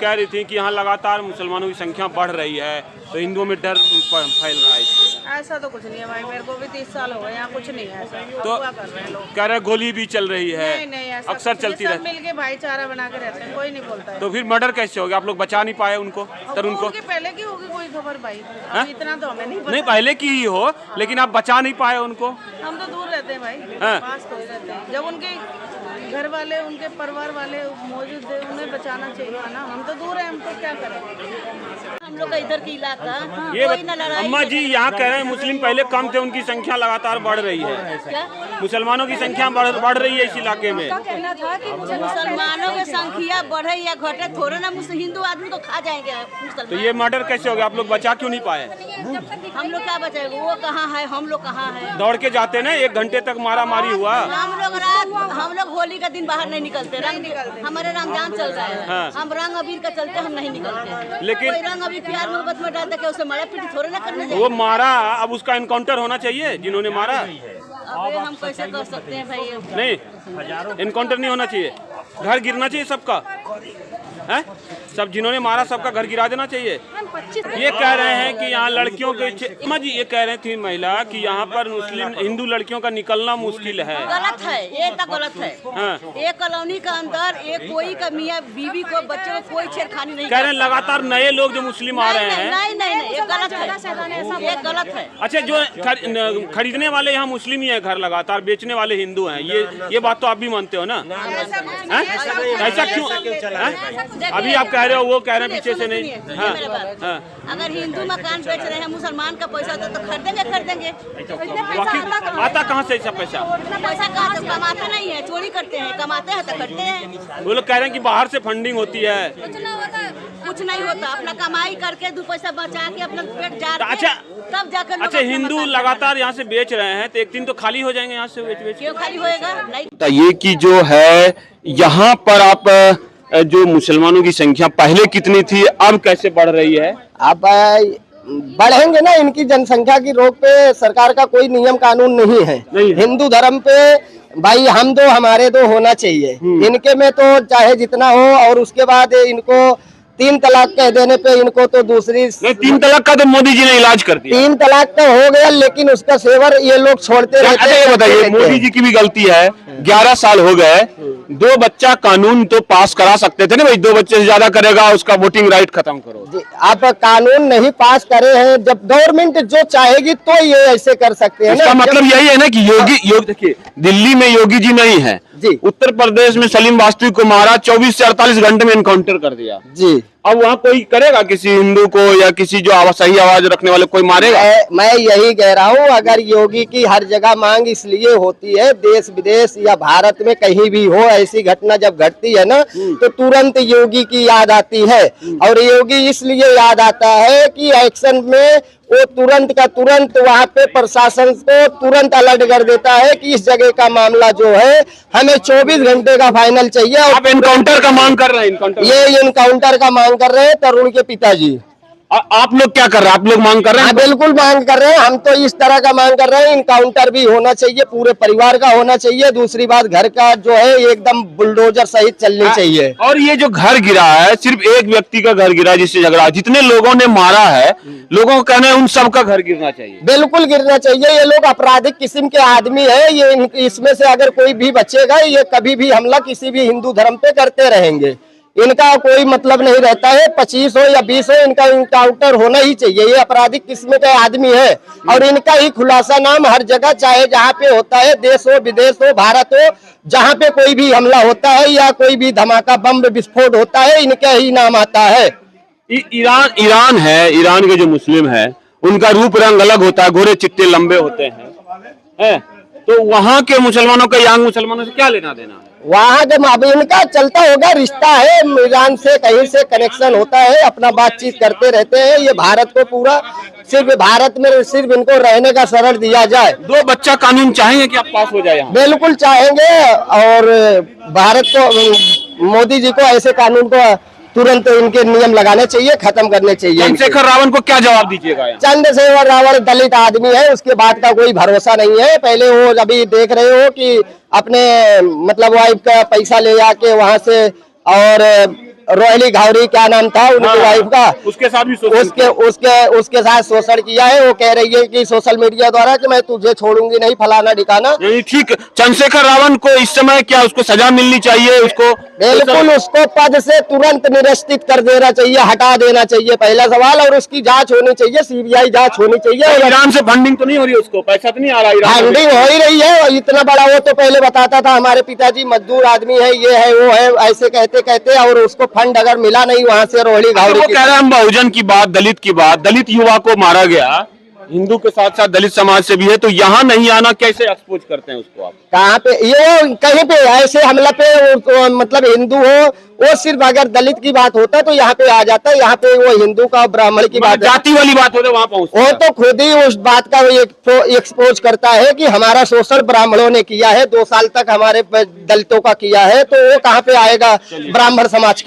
कह रही थी कि यहाँ लगातार मुसलमानों की संख्या बढ़ रही है, तो हिंदुओं में डर फैल रहा है इससे। ऐसा तो कुछ नहीं है भाई, मेरे को भी 30 साल हो गए, यहाँ कुछ नहीं है ऐसा। तो कर रहे हैं लोग, कह रहे गोली भी चल रही है, नहीं ऐसा अक्सर चलती रहती है। मिल के भाईचारा बना के रहते हैं, कोई नहीं बोलता है। तो फिर मर्डर कैसे हो गया? आप लोग बचा नहीं पाए उनको, तरुण को? पहले की होगी कोई खबर भाई, इतना तो हमें नहीं पता। नहीं पहले की ही हो, लेकिन आप बचा नहीं पाए उनको। हम तो दूर रहते हैं भाई, पास तो रहते हैं। जब उनके घर वाले, उनके परिवार वाले मौजूद है, उन्हें बचाना चाहिए ना। हम तो दूर है, हम तो क्या करें। हम लोग का इधर की इलाका ये अम्मा जी यहाँ कह रहे हैं मुस्लिम पहले कम थे, उनकी संख्या लगातार बढ़ रही है। क्या? मुसलमानों की संख्या बढ़ रही है इस इलाके में। कहना था कि मुसलमानों की संख्या बढ़े या घटे थोड़े ना, हिंदू आदमी तो खा जाएंगे मुसलमान। तो ये मर्डर कैसे हो गया? आप लोग बचा क्यों नहीं पाए? हम लोग क्या बचाएंगे? वो कहाँ है, हम लोग कहाँ है? दौड़ के जाते ना, 1 घंटे तक मारा मारी हुआ। हम लोग होली का दिन बाहर नहीं निकलते, हमारे रमजान चल रहा है। हाँ। हम रंग अबीर का चलते हम नहीं निकलते। लेकिन कोई रंग अबीर प्यार मोहब्बत में डालते कि उसे मारा पीटी थोड़े ना करने जाए। वो मारा, अब उसका इनकाउंटर होना चाहिए जिन्होंने मारा। अबे हम कैसे कर सकते हैं भाई? नहीं, इनकाउंटर नहीं होना चाहिए, घर गिरना चाहिए सबका है। सब जिन्होंने मारा सबका घर गिरा देना चाहिए। ये कह रहे हैं कि यहाँ लड़कियों के अम्मा जी ये कह रही थी महिला कि यहाँ पर मुस्लिम हिंदू लड़कियों का निकलना मुश्किल है। गलत है, ये तो गलत है। हाँ। एक कॉलोनी का अंदर एक कोई का मियाँ बीवी को बच्चे को कोई छेड़खानी नहीं कह रहे हैं लगातार नए लोग जो मुस्लिम आ रहे हैं। नहीं, ये गलत है, ये गलत है। अच्छा, जो खरीदने वाले यहाँ मुस्लिम ही है घर, लगातार बेचने वाले हिंदू हैं, ये बात तो आप भी मानते हो ना? ऐसा क्यों? अभी आप कह रहे हो, वो कह रहे हैं पीछे से नहीं। हाँ। अगर हिंदू मकान बेच रहे हैं, मुसलमान का पैसा तो खरीदेंगे। आता कहाँ से ऐसा पैसा? पैसा कहाँ से? कमाते नहीं है, चोरी करते हैं, कमाते हैं तो करते हैं। वो लोग कह रहे हैं कि बाहर से फंडिंग होती है। कुछ नहीं होता, अपना कमाई करके 2 पैसा बचा के अपना पेट जा। अच्छा, तब जाकर अच्छा हिंदू लगातार यहाँ से बेच रहे हैं, तो एक दिन तो खाली हो जाएंगे यहाँ से बेच। क्यों खाली होएगा? नहीं। ये कि जो है यहाँ पर आप जो मुसलमानों की संख्या पहले कितनी थी, अब कैसे बढ़ रही है? अब बढ़ेंगे ना, इनकी जनसंख्या की रोक पे सरकार का कोई नियम कानून नहीं है। हिंदू धर्म पे भाई हम दो हमारे दो होना चाहिए, इनके में तो चाहे जितना हो। और उसके बाद इनको 3 तलाक कह देने पे इनको तो दूसरी 3 तलाक का तो मोदी जी ने इलाज कर दिया। 3 तलाक तो हो गया, लेकिन उसका सेवर ये लोग छोड़ते रहते हैं। ये बताइए, मोदी जी की भी गलती है, 11 साल हो गए, 2 बच्चा कानून तो पास करा सकते थे ना भाई। 2 बच्चे से ज्यादा करेगा उसका वोटिंग राइट खत्म करो। आप कानून नहीं पास करे हैं, जब गवर्नमेंट जो चाहेगी तो ये ऐसे कर सकते हैं। इसका मतलब यही है ना कि योगी देखिए, दिल्ली में योगी जी नहीं है जी, उत्तर प्रदेश में सलीम वास्तव को मारा, 24 से 48 घंटे में इनकाउंटर कर दिया जी। अब वहाँ कोई करेगा किसी हिंदू को, या किसी जो सही आवाज रखने वाले कोई मारेगा? मैं यही कह रहा हूँ, अगर योगी की हर जगह मांग इसलिए होती है, देश विदेश या भारत में कहीं भी हो ऐसी घटना जब घटती है ना, तो तुरंत योगी की याद आती है। और योगी इसलिए याद आता है कि एक्शन में वो तुरंत का तुरंत वहाँ पे प्रशासन को तुरंत अलर्ट कर देता है कि इस जगह का मामला जो है हमें 24 घंटे का फाइनल चाहिए। आप एनकाउंटर का मांग कर रहे हैं? ये एनकाउंटर का मांग कर रहे हैं तरुण के पिताजी। आप लोग क्या कर रहे हैं? आप लोग मांग कर रहे हैं? बिल्कुल मांग कर रहे हैं, हम तो इस तरह का मांग कर रहे हैं, इनकाउंटर भी होना चाहिए, पूरे परिवार का होना चाहिए। दूसरी बात, घर का जो है एकदम बुलडोजर सहित चलनी चाहिए। और ये जो घर गिरा है, सिर्फ एक व्यक्ति का घर गिरा जिससे झगड़ा, जितने लोगों ने मारा है, लोगों का कहना है उन सबका घर गिरना चाहिए। बिल्कुल गिरना चाहिए। ये लोग आपराधिक किस्म के आदमी है, ये इसमें से अगर कोई भी बचेगा, ये कभी भी हमला किसी भी हिंदू धर्म पे करते रहेंगे। इनका कोई मतलब नहीं रहता है, 25 हो या 20 हो, इनका इनकाउंटर होना ही चाहिए। ये आपराधिक किस्म के आदमी है और इनका ही खुलासा नाम हर जगह, चाहे जहाँ पे होता है, देश हो विदेश हो भारत हो, जहाँ पे कोई भी हमला होता है या कोई भी धमाका बम विस्फोट होता है, इनका ही नाम आता है। ईरान है, ईरान के जो मुस्लिम है उनका रूप रंग अलग होता है, गोरे चिट्टे लंबे होते हैं। तो वहाँ के मुसलमानों का यांग मुसलमानों से क्या लेना देना? वहाँ के अभी इनका चलता होगा, रिश्ता है ईरान से, कहीं से कनेक्शन होता है, अपना बातचीत करते रहते हैं। ये भारत को पूरा सिर्फ भारत में सिर्फ इनको रहने का शरण दिया जाए। 2 बच्चा कानून चाहेंगे कि आप पास हो जाए? बिल्कुल चाहेंगे, और भारत को, मोदी जी को ऐसे कानून को तुरंत इनके नियम लगाने चाहिए, खत्म करने चाहिए। चंद्रशेखर रावण को क्या जवाब दीजिएगा? चंद्रशेखर रावण दलित आदमी है, उसके बाद का कोई भरोसा नहीं है। पहले वो अभी देख रहे हो कि अपने मतलब वाइफ का पैसा ले जाके वहां से और रोहिली घावरी क्या नाम था उनकी वाइफ का, उसके साथ भी उसके साथ शोषण किया है। वो कह रही है कि सोशल मीडिया द्वारा कि मैं तुझे छोड़ूंगी नहीं, फलाना ठिकाना। ठीक, चंद्रशेखर रावण को इस समय क्या उसको सजा मिलनी चाहिए? उसको बिल्कुल उसको पद से तुरंत निरस्तित कर देना चाहिए, हटा देना चाहिए पहला सवाल, और उसकी जांच होनी चाहिए, सीबीआई जांच होनी चाहिए। ईरान से फंडिंग तो नहीं हो रही, उसको पैसा तो नहीं आ रहा? फंडिंग हो ही रही है, इतना बड़ा वो तो पहले बताता था हमारे पिताजी मजदूर आदमी है, ये है वो है, ऐसे कहते कहते, और उसको फंड अगर मिला नहीं वहाँ से रोहिली घावरी। वो कह रहे हैं हम बहुजन की बात, दलित की बात, दलित युवा को मारा गया, हिंदू के साथ साथ दलित समाज से भी है, तो यहाँ नहीं आना कैसे एक्सपोज करते हैं उसको आप? कहाँ पे ये कहीं पे ऐसे हमला पे मतलब हिंदू हो, वो सिर्फ अगर दलित की बात होता तो यहाँ पे आ जाता, यहाँ पे वो हिंदू का ब्राह्मण की बात, जाति वाली बात होती वहाँ पहुँच, वो तो खुद ही उस बात का एक्सपोज करता है कि हमारा शोषण ब्राह्मणों ने किया है, 2 साल तक हमारे दलितों का किया है, तो वो कहाँ पे आएगा ब्राह्मण समाज के।